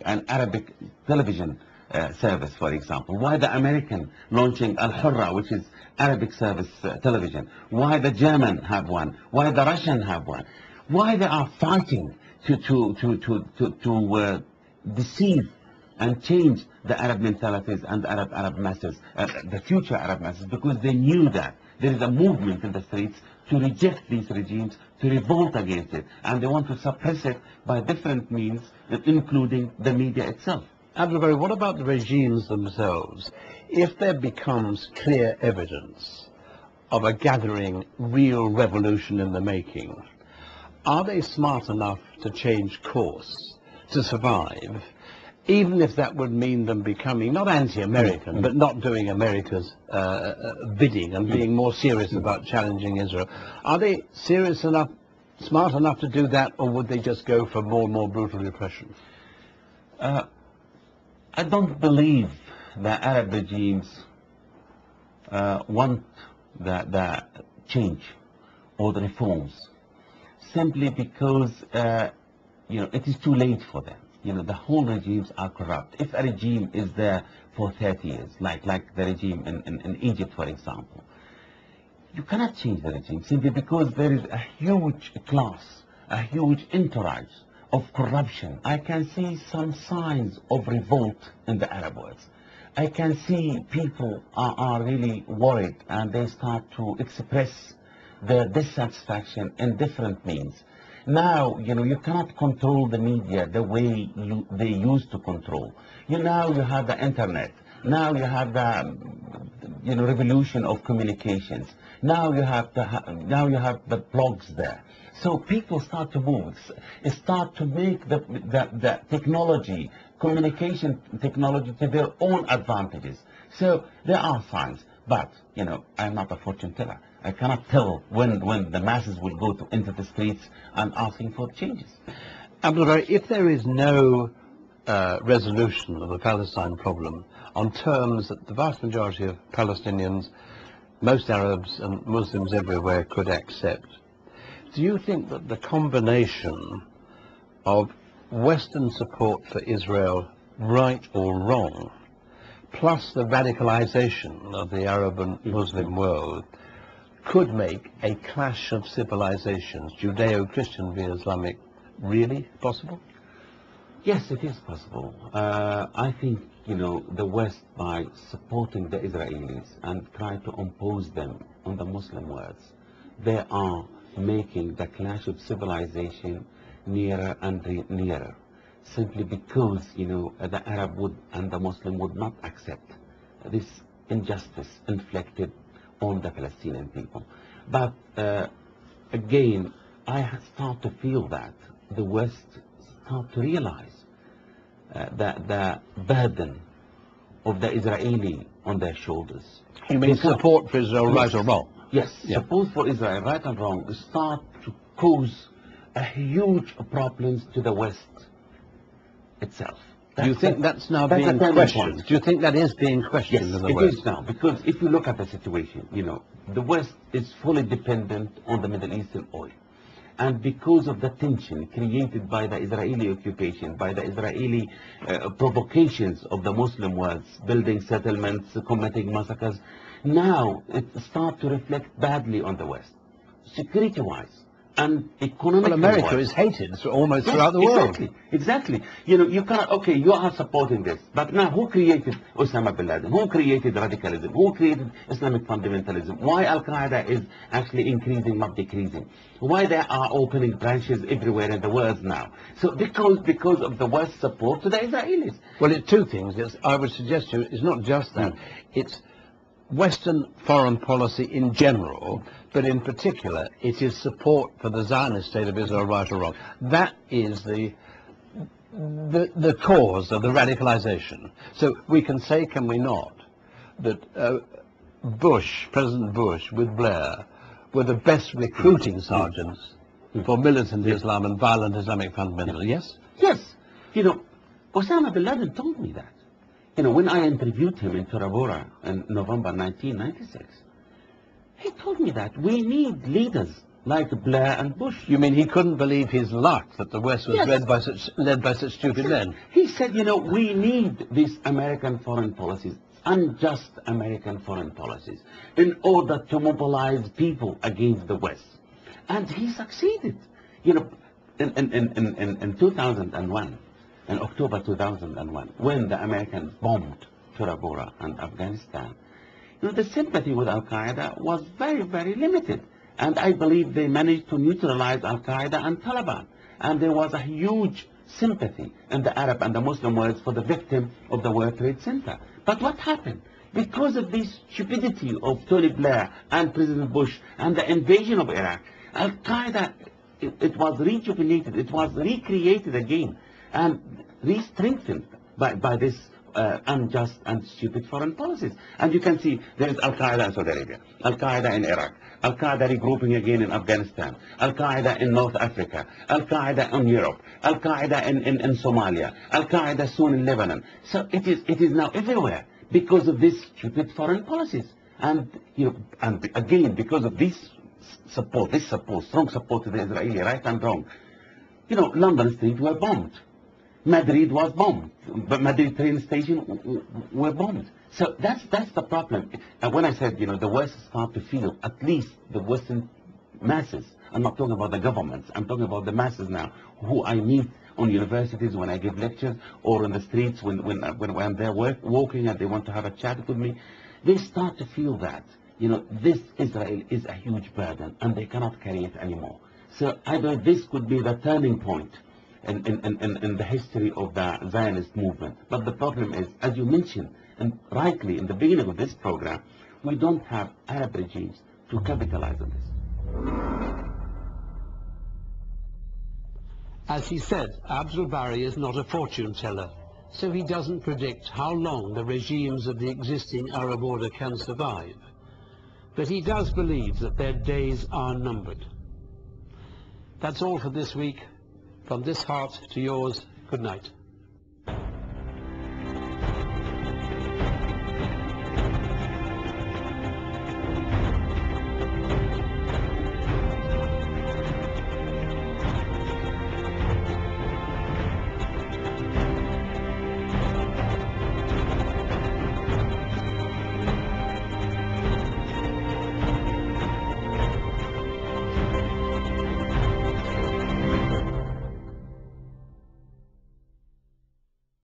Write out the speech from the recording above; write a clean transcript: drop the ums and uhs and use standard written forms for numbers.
an Arabic television service, for example? Why the American launching Al-Hurra, which is Arabic service television? Why the German have one? Why the Russian have one? Why they are fighting to deceive and change the Arab mentalities and Arab masses, the future Arab masses, because they knew that there is a movement in the streets to reject these regimes, to revolt against it, and they want to suppress it by different means, including the media itself. Abdul, what about the regimes themselves? If there becomes clear evidence of a gathering real revolution in the making, are they smart enough to change course, to survive, even if that would mean them becoming not anti-American, but not doing America's bidding and being more serious about challenging Israel? Are they serious enough, smart enough to do that, or would they just go for more and more brutal repression? I don't believe the Arab regimes want the change or the reforms, simply because it is too late for them. The whole regimes are corrupt. If a regime is there for 30 years, like the regime in Egypt, for example, you cannot change the regime simply because there is a huge class, a huge entourage of corruption. I can see some signs of revolt in the Arab world. I can see people are really worried, and they start to express their dissatisfaction in different means. Now, you cannot control the media the way they used to control. Now you have the internet. Now you have the revolution of communications. Now you have the blogs there. So people start to move, start to make the technology, communication technology, to their own advantages. So there are signs, but I'm not a fortune teller. I cannot tell when the masses will go into the streets and asking for changes. Abdul, if there is no resolution of the Palestine problem on terms that the vast majority of Palestinians, most Arabs and Muslims everywhere could accept, do you think that the combination of Western support for Israel, right or wrong, plus the radicalization of the Arab and Muslim world, could make a clash of civilizations, Judeo-Christian v. Islamic, really possible? Yes, it is possible. I think, the West, by supporting the Israelis and trying to impose them on the Muslim world, they are making the clash of civilization nearer and nearer, simply because, the Arab and the Muslim would not accept this injustice inflicted on the Palestinian people. But again, I start to feel that the West start to realize the burden of the Israeli on their shoulders. You mean support for Israel, right or wrong? Yes, support for Israel, right and wrong, start to cause a huge problems to the West itself. Do you think that's now being questioned? Do you think that is being questioned in the West? Yes, it is now, because if you look at the situation, the West is fully dependent on the Middle Eastern oil. And because of the tension created by the Israeli occupation, by the Israeli provocations of the Muslim world, building settlements, committing massacres, now it starts to reflect badly on the West, security-wise and economically. Well, America is hated almost throughout the world. Exactly. You cannot, okay, you are supporting this, but now who created Osama bin Laden? Who created radicalism? Who created Islamic fundamentalism? Why Al-Qaeda is actually increasing, not decreasing? Why they are opening branches everywhere in the world now? So because of the West support to the Israelis. Well, it's two things. I would suggest to you, it's not just that. It's Western foreign policy in general, but in particular, it is support for the Zionist state of Israel, right or wrong. That is the cause of the radicalization. So we can say, can we not, that President Bush with Blair, were the best recruiting sergeants for militant Islam and violent Islamic fundamentalism, yes? Yes. Osama bin Laden told me that. When I interviewed him in Tora Bora in November 1996, he told me that we need leaders like Blair and Bush. You mean he couldn't believe his luck that the West was Yes. led by such stupid men? He said, you know, we need these American foreign policies, unjust American foreign policies, in order to mobilize people against the West. And he succeeded. You know, in 2001, in October 2001, when the Americans bombed Tora Bora and Afghanistan, you know, the sympathy with Al-Qaeda was very, very limited. And I believe they managed to neutralize Al-Qaeda and Taliban. And there was a huge sympathy in the Arab and the Muslim world for the victim of the World Trade Center. But what happened? Because of this stupidity of Tony Blair and President Bush and the invasion of Iraq, Al-Qaeda, it was rejuvenated, it was recreated again and re-strengthened by this unjust and stupid foreign policies. And you can see there is Al-Qaeda in Saudi Arabia, Al-Qaeda in Iraq, Al-Qaeda regrouping again in Afghanistan, Al-Qaeda in North Africa, Al-Qaeda in Europe, Al-Qaeda in Somalia, Al-Qaeda soon in Lebanon. So it is now everywhere because of these stupid foreign policies. And, you know, and again, because of this support, strong support to the Israeli, right and wrong. You know, London streets were bombed. Madrid was bombed. But Madrid train station were bombed. So that's the problem. And when I said, you know, the West start to feel, at least the Western masses, I'm not talking about the governments, I'm talking about the masses now, who I meet on universities when I give lectures, or in the streets when they're walking and they want to have a chat with me, they start to feel that, you know, this Israel is a huge burden and they cannot carry it anymore. So I believe this could be the turning point in the history of the Zionist movement. But the problem is, as you mentioned, and rightly in the beginning of this program, we don't have Arab regimes to capitalize on this. As he said, Abdul Bari is not a fortune teller, so he doesn't predict how long the regimes of the existing Arab order can survive. But he does believe that their days are numbered. That's all for this week. From this heart to yours, good night.